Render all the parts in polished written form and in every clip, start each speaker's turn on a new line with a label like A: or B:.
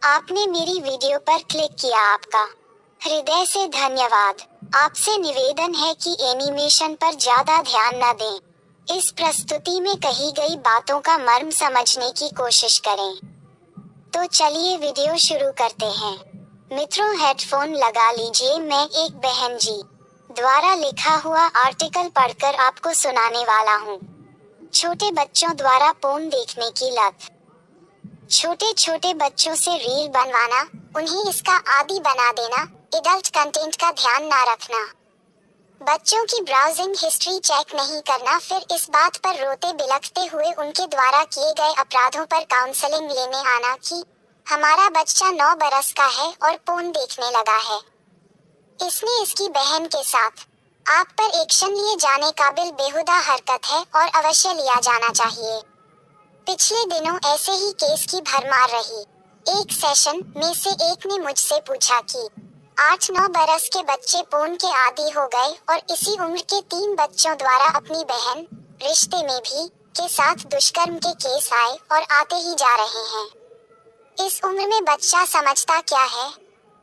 A: आपने मेरी वीडियो पर क्लिक किया, आपका हृदय से धन्यवाद। आपसे निवेदन है कि एनिमेशन पर ज्यादा ध्यान न दें। इस प्रस्तुति में कही गई बातों का मर्म समझने की कोशिश करें। तो चलिए वीडियो शुरू करते हैं। मित्रों, हेडफोन लगा लीजिए। मैं एक बहन जी द्वारा लिखा हुआ आर्टिकल पढ़कर आपको सुनाने वाला हूँ। छोटे बच्चों द्वारा पोर्न देखने की लत। छोटे छोटे बच्चों से रील बनवाना, उन्हें इसका आदी बना देना, एडल्ट कंटेंट का ध्यान ना रखना, बच्चों की ब्राउजिंग हिस्ट्री चेक नहीं करना, फिर इस बात पर रोते बिलखते हुए उनके द्वारा किए गए अपराधों पर काउंसलिंग लेने आना कि हमारा बच्चा 9 बरस का है और पोर्न देखने लगा है। इसने इसकी बहन के साथ। आप पर एक्शन लिए जाने काबिल बेहुदा हरकत है और अवश्य लिया जाना चाहिए। पिछले दिनों ऐसे ही केस की भरमार रही। एक सेशन में से एक ने मुझसे पूछा कि 8-9 बरस के बच्चे पोर्न के आदी हो गए और इसी उम्र के 3 बच्चों द्वारा अपनी बहन, रिश्ते में भी, के साथ दुष्कर्म के केस आए और आते ही जा रहे हैं। इस उम्र में बच्चा समझता क्या है?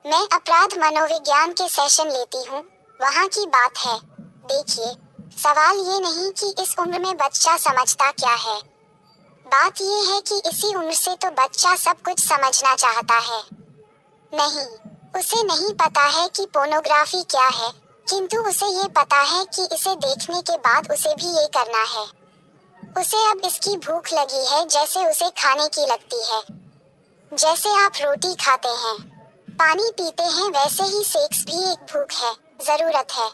A: मैं अपराध मनोविज्ञान के सेशन लेती हूँ, वहाँ की बात है। देखिए, सवाल ये नहीं कि इस उम्र में बच्चा समझता क्या है। बात ये है कि इसी उम्र से तो बच्चा सब कुछ समझना चाहता है। नहीं, उसे नहीं पता है कि पोर्नोग्राफी क्या है, किंतु उसे ये पता है कि इसे देखने के बाद उसे भी ये करना है। उसे अब इसकी भूख लगी है जैसे उसे खाने की लगती है। जैसे आप रोटी खाते हैं, पानी पीते हैं, वैसे ही सेक्स भी एक भूख है, जरूरत है।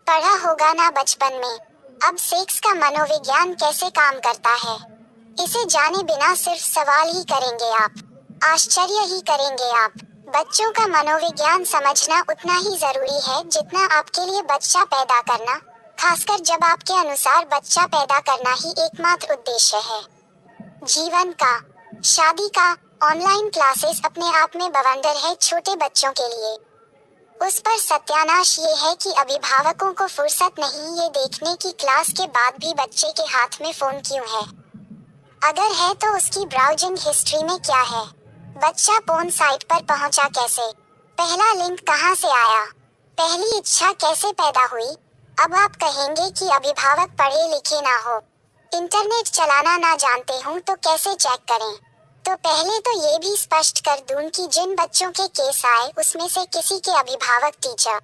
A: पढ़ा होगा ना बचपन में। अब सेक्स का मनोविज्ञान कैसे काम करता है, इसे जाने बिना सिर्फ सवाल ही करेंगे आप, आश्चर्य ही करेंगे आप। बच्चों का मनोविज्ञान समझना उतना ही जरूरी है जितना आपके लिए बच्चा पैदा करना, खासकर जब आपके अनुसार बच्चा पैदा करना ही एकमात्र उद्देश्य है जीवन का। शादी का, ऑनलाइन क्लासेस अपने आप में बवंडर है छोटे बच्चों के लिए। उस पर सत्यानाश ये है कि अभिभावकों को फुर्सत नहीं ये देखने की क्लास के बाद भी बच्चे के हाथ में फोन क्यों है। अगर है तो उसकी ब्राउजिंग हिस्ट्री में क्या है, बच्चा पोर्न साइट पर पहुंचा कैसे, पहला लिंक कहां से आया, पहली इच्छा कैसे पैदा हुई। अब आप कहेंगे कि अभिभावक पढ़े लिखे ना हो, इंटरनेट चलाना ना जानते हूं तो कैसे चेक करें। तो पहले तो ये भी स्पष्ट कर दूं कि जिन बच्चों के केस आए उसमें से किसी के अभिभावक टीचर,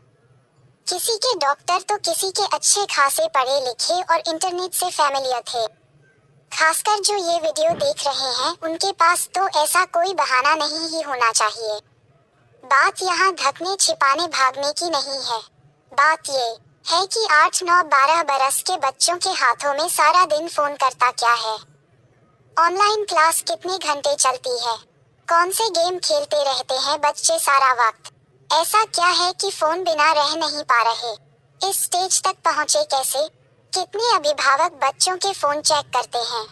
A: किसी के डॉक्टर तो किसी के अच्छे खासे पढ़े लिखे और इंटरनेट से फैमिलियर थे। खासकर जो ये वीडियो देख रहे हैं उनके पास तो ऐसा कोई बहाना नहीं ही होना चाहिए। बात यहाँ ढकने छिपाने भागने की नहीं है। बात ये है कि 8-9-12 बरस के बच्चों के हाथों में सारा दिन फोन करता क्या है, ऑनलाइन क्लास कितने घंटे चलती है, कौन से गेम खेलते रहते हैं बच्चे सारा वक्त। ऐसा क्या है कि फोन बिना रह नहीं पा रहे। इस स्टेज तक पहुँचे कैसे? कितने अभिभावक बच्चों के फोन चेक करते हैं?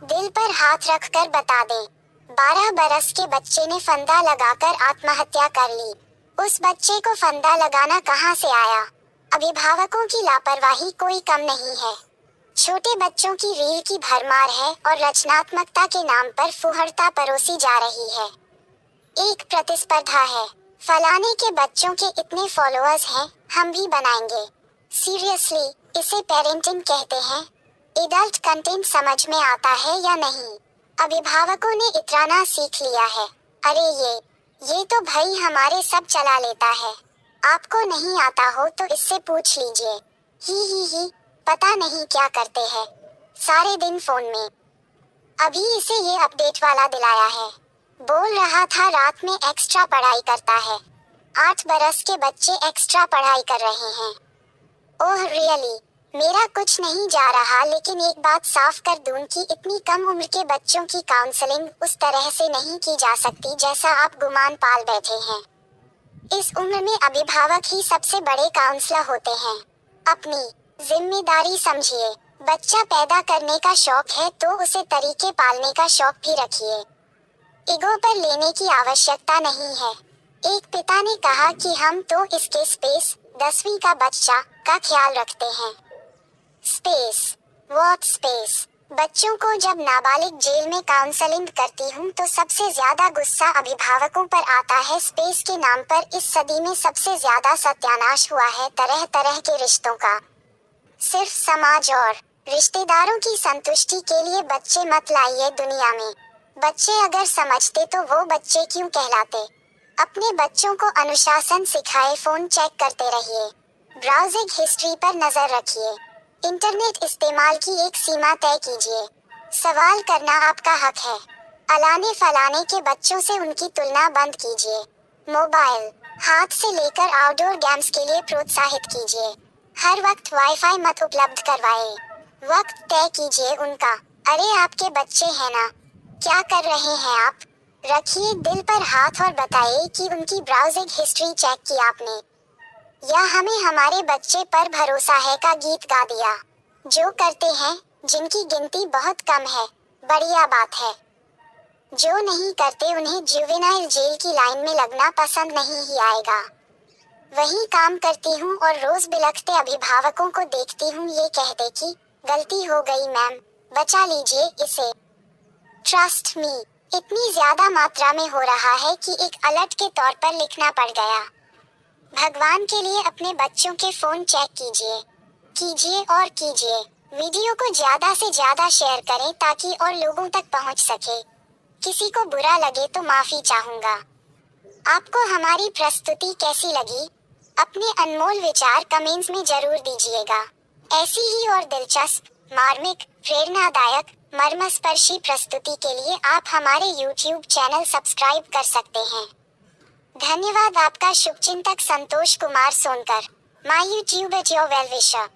A: दिल पर हाथ रखकर बता दें, 12 बरस के बच्चे ने फंदा लगाकर आत्महत्या कर ली। उस बच्चे को फंदा लगाना कहां से आया? अभिभावकों की लापरवाही कोई कम नहीं है। छोटे बच्चों की रील की भरमार है और रचनात्मकता के नाम पर फुहड़ता परोसी जा रही है। एक प्रतिस्पर्धा है, फलाने के बच्चों के इतने फॉलोअर्स हैं, हम भी बनाएंगे। सीरियसली, इसे पेरेंटिंग कहते हैं। एडल्ट कंटेंट समझ में आता है या नहीं? अभिभावकों ने इतराना सीख लिया है। अरे ये तो भाई हमारे सब चला लेता है, आपको नहीं आता हो तो इससे पूछ लीजिए। ही, पता नहीं क्या करते हैं, सारे दिन फोन में। अभी इसे ये अपडेट वाला दिलाया है, बोल रहा था रात में एक्स्ट्रा पढ़ाई करता है। 8 बरस के बच्चे एक्स्ट्रा पढ़ाई कर रहे हैं। Oh really? मेरा कुछ नहीं जा रहा, लेकिन एक बात साफ कर दूं कि इतनी कम उम्र के बच्चों की काउंसलिंग उस तरह से नहीं की जा सकती जैसा आप गुमान पाल बैठे हैं। इस उम्र में अभिभावक ही सबसे बड़े काउंसलर होते हैं। अपनी जिम्मेदारी समझिए। बच्चा पैदा करने का शौक है तो उसे तरीके पालने का शौक भी रखिए। ईगो पर लेने की आवश्यकता नहीं है। एक पिता ने कहा कि हम तो इसके स्पेस 10वीं का बच्चा का ख्याल रखते हैं। स्पेस? What space? बच्चों को जब नाबालिग जेल में काउंसलिंग करती हूँ तो सबसे ज्यादा गुस्सा अभिभावकों पर आता है। स्पेस के नाम पर इस सदी में सबसे ज्यादा सत्यानाश हुआ है तरह तरह के रिश्तों का। सिर्फ समाज और रिश्तेदारों की संतुष्टि के लिए बच्चे मत लाइए दुनिया में। बच्चे अगर समझते तो वो बच्चे क्यों कहलाते। अपने बच्चों को अनुशासन सिखाए, फोन चेक करते रहिए, ब्राउजिंग हिस्ट्री पर नजर रखिए, इंटरनेट इस्तेमाल की एक सीमा तय कीजिए। सवाल करना आपका हक है। अलाने फलाने के बच्चों से उनकी तुलना बंद कीजिए। मोबाइल हाथ से लेकर आउटडोर गेम्स के लिए प्रोत्साहित कीजिए। हर वक्त वाईफाई मत उपलब्ध करवाए। वक्त तय कीजिए उनका। अरे आपके बच्चे हैं ना, क्या कर रहे हैं आप? रखिए दिल पर हाथ और बताइए कि उनकी ब्राउजिंग हिस्ट्री चेक की आपने, या हमें हमारे बच्चे पर भरोसा है का गीत गा दिया। जो करते हैं, जिनकी गिनती बहुत कम है, बढ़िया बात है। जो नहीं करते उन्हें जुवेनाइल जेल की लाइन में लगना पसंद नहीं ही आएगा। वही काम करती हूँ और रोज बिलखते अभिभावकों को देखती हूँ ये कहते कि गलती हो गई मैम, बचा लीजिए इसे। ट्रस्ट मी, इतनी ज्यादा मात्रा में हो रहा है कि एक अलर्ट के तौर पर लिखना पड़ गया। भगवान के लिए अपने बच्चों के फोन चेक कीजिए, कीजिए और कीजिए। वीडियो को ज्यादा से ज्यादा शेयर करें ताकि और लोगों तक पहुंच सके। किसी को बुरा लगे तो माफी चाहूंगा। आपको हमारी प्रस्तुति कैसी लगी? अपने अनमोल विचार कमेंट्स में जरूर दीजिएगा। ऐसी ही और दिलचस्प, मार्मिक, प्रेरणादायक, मर्मस्पर्शी प्रस्तुति के लिए आप हमारे YouTube चैनल सब्सक्राइब कर सकते हैं। धन्यवाद। आपका शुभचिंतक Santosh Kumar Sonkar. My YouTube is your well विशर।